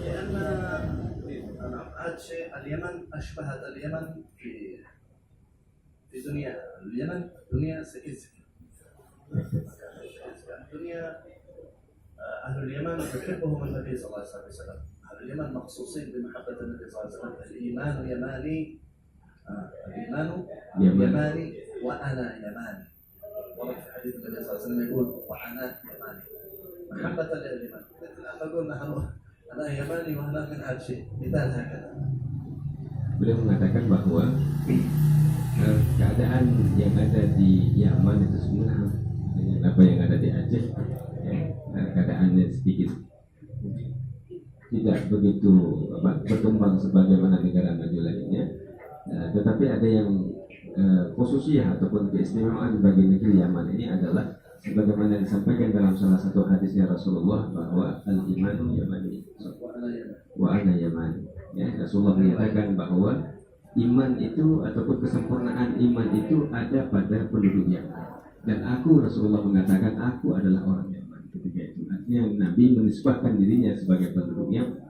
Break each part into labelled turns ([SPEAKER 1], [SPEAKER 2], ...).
[SPEAKER 1] لأن اليمن أشبهت اليمن في دنيا اليمن دنيا سكين الدنيا. أهل اليمن يحبهم النبي صلى الله عليه وسلم. أهل اليمن مخصوصين بمحبة النبي صلى الله عليه وسلم. الإيمان يماني، الإيمان يماني وأنا يماني. ورد في حديث النبي صلى الله عليه وسلم يقول وأنا يماني، محبة لليمن. مثل أن نقول نحن أنا يماني وأنا من آل شيء، مثال هكذا.
[SPEAKER 2] Beliau mengatakan bahwa keadaan yang ada di Yaman itu sebenarnya dengan apa yang ada di Aceh, ya, keadaannya sedikit tidak begitu berkembang sebagaimana negara maju lainnya, tetapi ada yang khususnya ataupun keistimewaan bagi negeri Yaman ini adalah sebagaimana disampaikan dalam salah satu hadisnya Rasulullah bahwa al-imanu yamani wa ana yamani. Ya, Rasulullah menyatakan bahwa iman itu ataupun kesempurnaan iman itu ada pada penduduk Yaman. Dan aku, Rasulullah mengatakan aku adalah orang Yaman ketika itu. Artinya Nabi menisbahkan dirinya sebagai penduduk Yaman.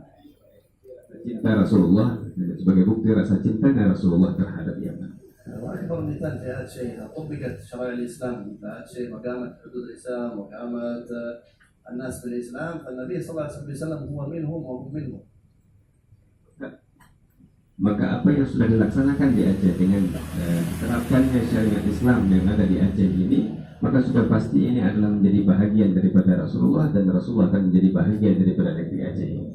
[SPEAKER 2] Cinta Rasulullah sebagai bukti rasa cintanya Rasulullah terhadap Yaman.
[SPEAKER 1] وأكبر مثال في هذا الشيء إذا طبقت شرائع الإسلام في هذا الشيء وقامت حدود الإسلام وقامت الناس بالإسلام فالنبي صلى الله عليه وسلم هو منهم وهم منهم.
[SPEAKER 2] Maka apa yang sudah dilaksanakan di Aceh dengan diterapkannya syariat Islam yang ada di Aceh ini, maka sudah pasti ini adalah menjadi bahagian daripada Rasulullah dan Rasulullah akan menjadi bahagian daripada negeri Aceh ini.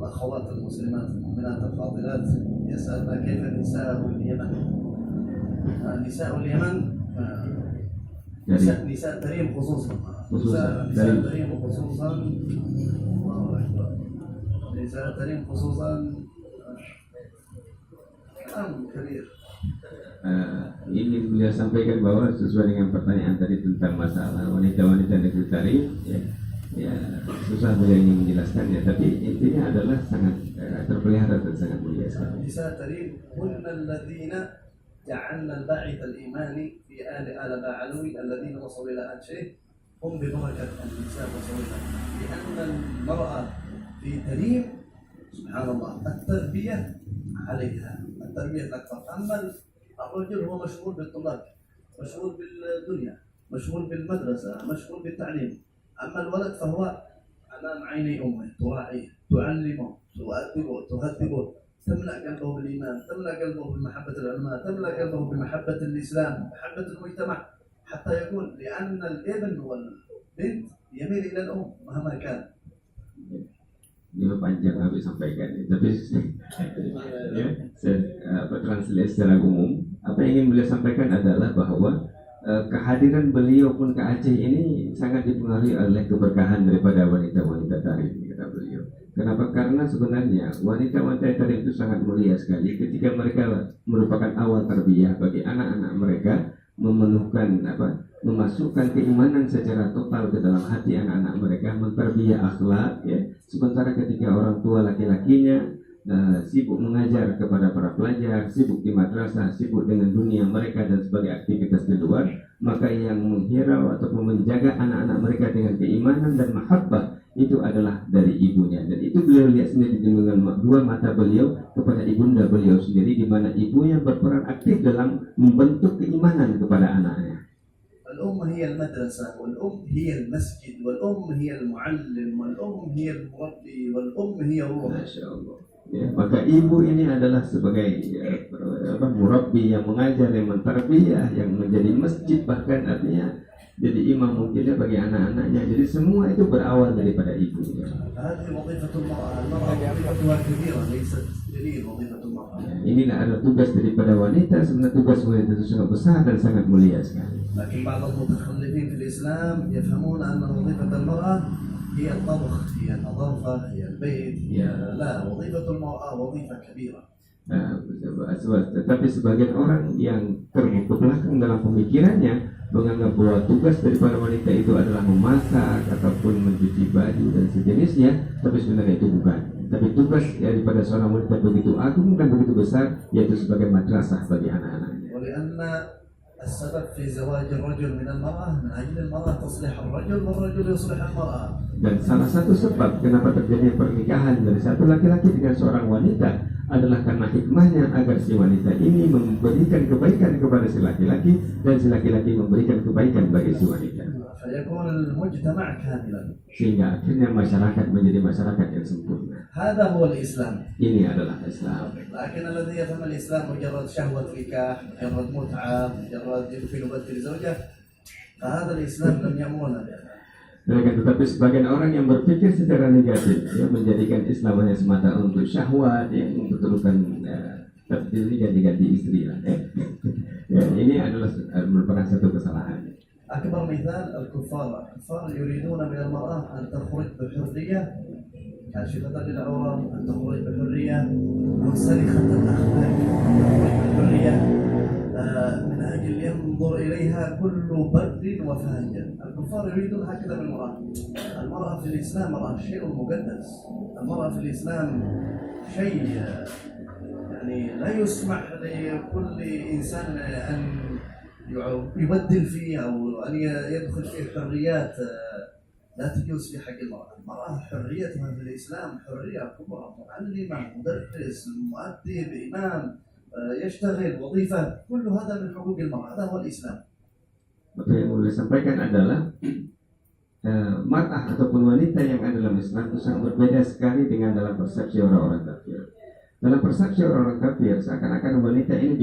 [SPEAKER 1] الأخوات المسلمات المؤمنات الفاضلات يسألن كيف نساء اليمن. نساء اليمن نساء تريم خصوصا نساء تريم خصوصا نساء تريم خصوصا كلام كبير.
[SPEAKER 2] Ingin beliau sampaikan bahwa sesuai dengan pertanyaan tadi tentang masalah wanita-wanita negeri Tarim, ya susah beliau ingin menjelaskannya, tapi intinya adalah sangat terpelihara dan sangat mulia sekali.
[SPEAKER 1] Nisa Tarim hunna alladhina ja'alna al-ba'ith al-imani fi ala ba'alwi alladhina wasalu ila Aceh hum bi barakat an-nisa wasalina lianna al-mar'a fi Tarim subhanallah at-tarbiyah 'alayha at-tarbiyah al-akbar. Amma الرجل هو مشغول بالطلاب، مشغول بالدنيا، مشغول بالمدرسة، مشغول بالتعليم. أما الولد فهو أمام عيني أمه تراعيه، تعلمه، تؤدبه، تهذبه، تملأ قلبه بالإيمان، تملأ قلبه بمحبة العلماء، تملأ قلبه بمحبة الإسلام، محبة المجتمع، حتى يكون لأن الابن والبنت يميل إلى الأم مهما كان.
[SPEAKER 2] Ini panjang habis sampaikan, tapi saya translate secara umum. Apa yang ingin beliau sampaikan adalah bahwa kehadiran beliau pun ke Aceh ini sangat dipengaruhi oleh keberkahan daripada wanita-wanita Tarim, kata beliau. Kenapa? Karena sebenarnya wanita-wanita Tarim itu sangat mulia sekali ketika mereka merupakan awal tarbiyah bagi anak-anak mereka, memasukkan keimanan secara total ke dalam hati anak-anak mereka, mentarbiyah akhlak, ya. Sementara ketika orang tua laki-lakinya sibuk mengajar kepada para pelajar, sibuk di madrasah, sibuk dengan dunia mereka dan sebagai aktivitas di luar, maka yang menghirau ataupun menjaga anak-anak mereka dengan keimanan dan mahabbah itu adalah dari ibunya. Dan itu beliau lihat sendiri dengan dua mata beliau kepada ibunda beliau sendiri, di mana ibunya berperan aktif dalam membentuk keimanan kepada anaknya.
[SPEAKER 1] الأم هي المدرسة، والأم هي المسجد، والأم هي المعلم، والأم هي المربي، والأم هي روح.
[SPEAKER 2] Masya Allah. Ya, maka ibu ini adalah sebagai murabbi yang mengajar, yang mentarbiyah, yang menjadi masjid, bahkan artinya jadi imam mungkinnya bagi anak-anaknya. Jadi semua itu berawal daripada ibunya. Inilah adalah tugas daripada wanita. Sebenarnya tugas wanita itu sangat besar dan sangat mulia sekali.
[SPEAKER 1] لكن بعض المتخلفين في الإسلام يفهمون أن وظيفة المرأة هي الطبخ، هي النظافة، هي البيت، لا، وظيفة المرأة وظيفة كبيرة.
[SPEAKER 2] Tetapi sebagian orang yang terbuka belakang dalam pemikirannya menganggap bahwa tugas daripada wanita itu adalah memasak ataupun mencuci baju dan sejenisnya, tapi sebenarnya itu bukan. Tapi tugas daripada seorang wanita begitu agung dan begitu besar, yaitu sebagai madrasah bagi anak-anaknya.
[SPEAKER 1] السبب في زواج الرجل من المرأة من أجل المرأة تصلح الرجل والرجل يصلح المرأة.
[SPEAKER 2] Dan salah satu sebab kenapa terjadi pernikahan dari satu laki-laki dengan seorang wanita adalah karena hikmahnya agar si wanita ini memberikan kebaikan kepada si laki-laki dan si laki-laki memberikan kebaikan bagi si wanita.
[SPEAKER 1] فيكون المجتمع كاملا.
[SPEAKER 2] Sehingga akhirnya masyarakat menjadi masyarakat yang sempurna.
[SPEAKER 1] هذا هو الإسلام.
[SPEAKER 2] Ini adalah Islam.
[SPEAKER 1] لكن الذي يفهم الإسلام مجرد شهوة نكاح، مجرد متعة، مجرد يمكن يبدل زوجه، فهذا الإسلام لم يأمرنا بهذا.
[SPEAKER 2] Tetapi sebagian orang yang berpikir secara negatif, ya, menjadikan Islam hanya semata untuk syahwat, yang memperturukan terdiri ganti-ganti istri. Ya, ini adalah merupakan satu kesalahan.
[SPEAKER 1] أكبر مثال الكفار يريدون من المرأة أن تخرج بحرية كاشفة للعورة، أن تخرج بحرية منسلخة الأخلاق، تخرج بحرية من أجل ينظر إليها كل بر وفاجر. الكفار يريدون هكذا من المرأة. المرأة في الإسلام شيء مقدس. المرأة في الإسلام شيء يعني لا يسمح لكل إنسان أن يبدل فيه أو أن يدخل فيه حريات لا تجوز في حق المرأة. المرأة حريتها في الإسلام حرية كبرى، معلمة، مدرس، مؤدب، إمام، يشتغل وظيفة، كل هذا من حقوق المرأة. هذا هو الإسلام.
[SPEAKER 2] Apa yang mau disampaikan adalah mar'ah ataupun wanita yang ada dalam Islam itu sangat berbeda sekali dengan dalam persepsi orang-orang kafir. Dalam persepsi orang-orang kafir, seakan-akan wanita ini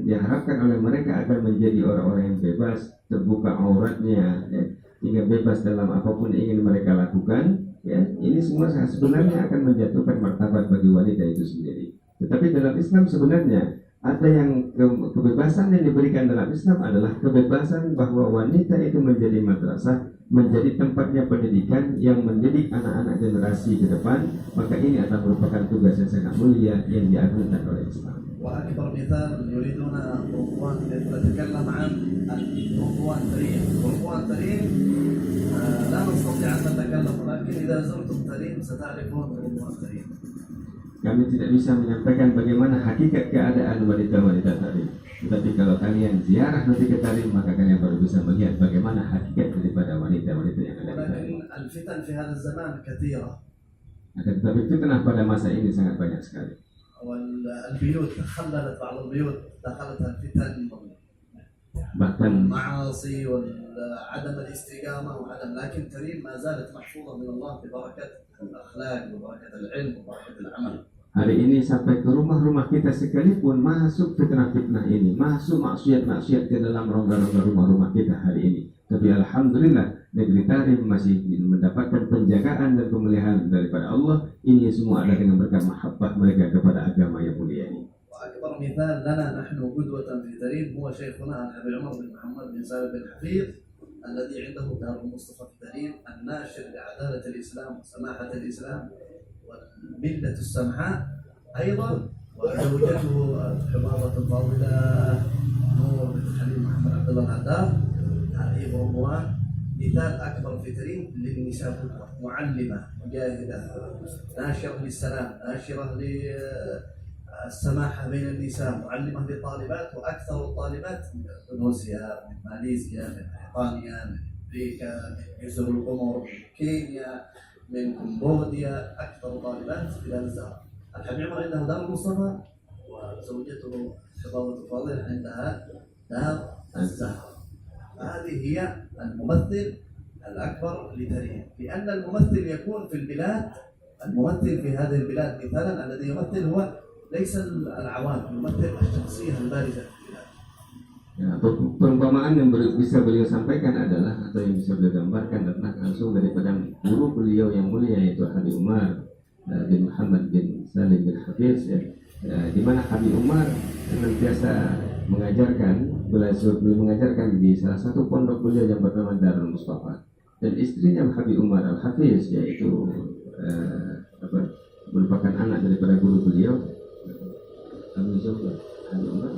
[SPEAKER 2] diharapkan oleh mereka agar menjadi orang-orang yang bebas, terbuka auratnya, ya, hingga bebas dalam apapun yang ingin mereka lakukan. Ya, ini semua sebenarnya akan menjatuhkan martabat bagi wanita itu sendiri. Tetapi dalam Islam sebenarnya ada yang kebebasan yang diberikan dalam Islam adalah kebebasan bahwa wanita itu menjadi madrasah, menjadi tempatnya pendidikan yang mendidik anak-anak generasi ke depan. Maka ini adalah merupakan tugas yang sangat mulia yang diagungkan oleh Islam.
[SPEAKER 1] وأكبر مثال يريدون رضوان، نتكلم عن رضوان تريم. رضوان تريم لا نستطيع أن نتكلم، ولكن إذا زرتم تريم ستعرفون رضوان تريم.
[SPEAKER 2] Kami tidak bisa menyampaikan bagaimana hakikat keadaan wanita-wanita Tarim. Tetapi kalau kalian ziarah nanti ke Tarim, maka kalian baru bisa melihat bagaimana hakikat daripada wanita-wanita yang ada di Tarim.
[SPEAKER 1] الفتن في هذا الزمان كثيرة.
[SPEAKER 2] Tetapi fitnah pada masa ini sangat banyak sekali.
[SPEAKER 1] والبيوت تخللت، بعض البيوت دخلتها الفتن
[SPEAKER 2] Bahkan
[SPEAKER 1] المعاصي وعدم الاستقامة وعدم، لكن تريم ما زالت محفوظة من الله ببركة الأخلاق وبركة العلم وبركة العمل. Hari
[SPEAKER 2] ini sampai ke rumah-rumah kita sekalipun masuk fitnah-fitnah ini, masuk maksiat-maksiat ke dalam rongga-rongga rumah-rumah kita hari ini. Tapi alhamdulillah negeri Tarim masih mendapatkan penjagaan dan pemeliharaan daripada Allah. Ini semua adalah dengan berkat mahabbah mereka kepada agama yang mulia ini.
[SPEAKER 1] وأكبر مثال لنا نحن قدوة في تريم هو شيخنا الحبيب عمر بن محمد بن سالم بن حفيظ الذي عنده دار المصطفى في تريم، الناشر لعدالة الإسلام وسماحة الإسلام والملة السمحاء أيضا، وزوجته الحفاظة الفاضلة نور بنت حليم محمد عبد الله العدار. هذه رضوان مثال أكبر في تريم للنساء، معلمة مجاهدة ناشرة للسلام، ناشرة السماحة بين النساء، معلمة للطالبات، وأكثر الطالبات من إندونيسيا، من ماليزيا، من بريطانيا، من أمريكا، من جزر القمر، من كينيا، من كمبوديا، أكثر طالبات في دار الزهراء. الحبيب عمر عنده دار المصطفى، وزوجته حفاظة الفاضل عندها دار الزهراء. هذه هي الممثل الأكبر لتريم، لأن الممثل يكون في البلاد، الممثل في هذه البلاد مثلا الذي يمثل هو ليس العوام، يمثل الشخصية البارزة في البلاد.
[SPEAKER 2] Ya, perumpamaan yang bisa beliau sampaikan adalah, atau yang bisa beliau gambarkan adalah langsung daripada guru beliau yang mulia, yaitu Habib Umar bin Muhammad bin Salim bin Hafiz, ya. Di mana Habib Umar senantiasa beliau mengajarkan di salah satu pondok beliau yang bernama Darul Mustafa, dan istrinya Habib Umar Al-Hafiz, yaitu merupakan anak daripada guru beliau Habib Umar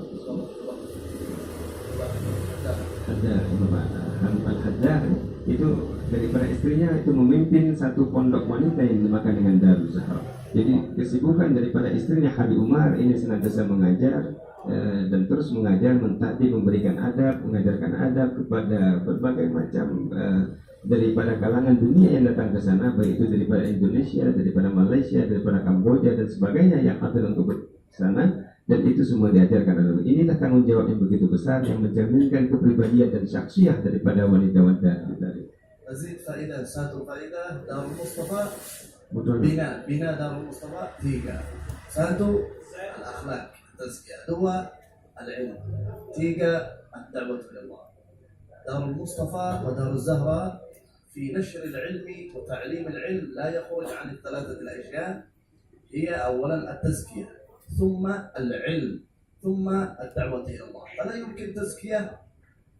[SPEAKER 2] Al-Haddad, itu daripada istrinya itu memimpin satu pondok wanita yang dinamakan dengan Darul Zahra. Jadi kesibukan daripada istrinya Habib Umar ini senantiasa mengajar dan terus mengajar, mentakdim, memberikan adab, mengajarkan adab kepada berbagai macam daripada kalangan dunia yang datang ke sana, baik itu daripada Indonesia, daripada Malaysia, daripada Kamboja dan sebagainya yang ada untuk ke sana, dan itu semua diajarkan oleh. Inilah tanggung jawab yang begitu besar yang mencerminkan kepribadian dan syakhsiah daripada wanita-wanita tadi.
[SPEAKER 1] أزيد فائدة satu فائدة دار المصطفى
[SPEAKER 2] Betul.
[SPEAKER 1] بناء دار المصطفى tiga. Satu الأخلاق التزكية. dua العلم. tiga الدعوة إلى الله. دار المصطفى ودار الزهراء في نشر العلم وتعليم العلم لا يخرج عن الثلاثة الأشياء. هي أولا التزكية ثم العلم ثم الدعوة إلى الله. فلا يمكن تزكية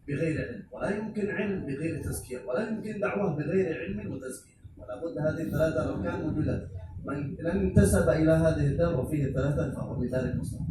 [SPEAKER 1] بغير علم، ولا يمكن علم بغير تزكية، ولا يمكن دعوة بغير علم وتزكية. ولا بد هذه الثلاثة لو كان موجودة. من انتسب إلى هذه الدار وفيه الثلاثة فهو بذلك مصلح.